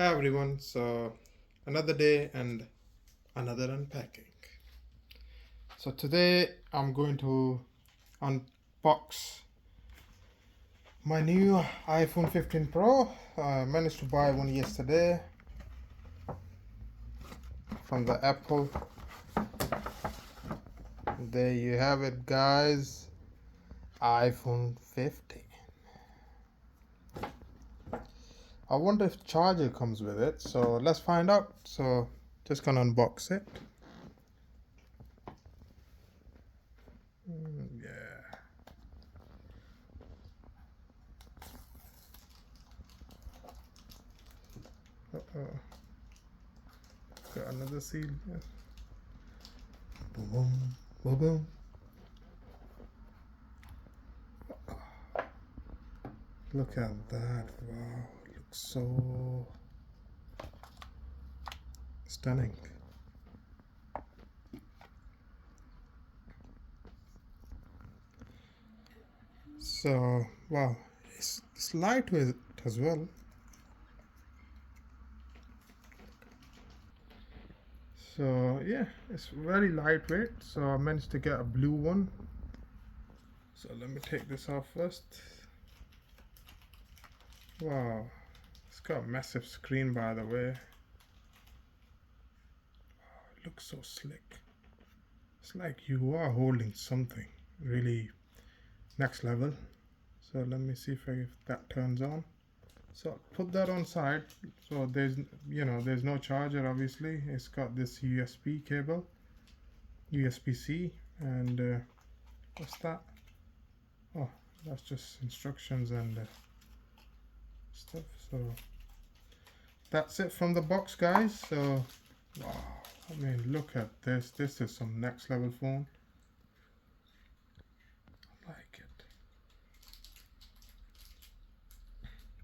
Hi everyone, so another day and another unpacking. So today I'm going to unbox my new iPhone 15 Pro. I managed to buy one yesterday from the Apple. There you have it, guys. iPhone 15. I wonder if charger comes with it, so let's find out. So just gonna unbox it. Yeah. Uh-oh. Got another seal. Yeah. Boom, boom, boom, boom. Look at that. Wow. It looks so stunning. So, wow. It's lightweight as well. So, yeah, it's very lightweight. So, I managed to get a blue one. So, let me take this off first. Wow. It's got a massive screen, by the way. Wow, it looks so slick. It's like you are holding something really next level. So let me see if that turns on. So put that on side. So there's no charger, obviously. It's got this USB cable, USB-C, and what's that? Oh, that's just instructions and stuff. So that's it from the box, guys. So wow, I mean, look at this. This is some next level phone. I like it.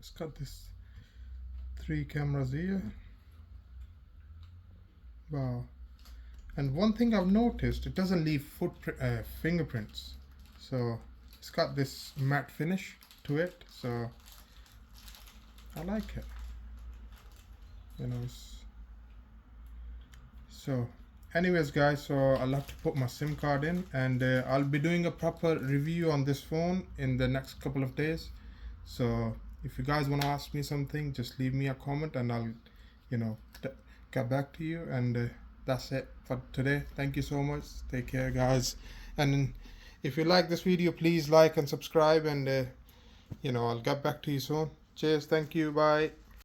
It's got this 3 cameras here. Wow. And one thing I've noticed, it doesn't leave fingerprints. So it's got this matte finish to it. So I like it. So anyways, guys, so I'll have to put my SIM card in, and I'll be doing a proper review on this phone in the next couple of days. So if you guys want to ask me something, just leave me a comment and I'll get back to you. And that's it for today. Thank you so much. Take care, guys. And if you like this video, please like and subscribe, and I'll get back to you soon. Cheers. Thank you. Bye.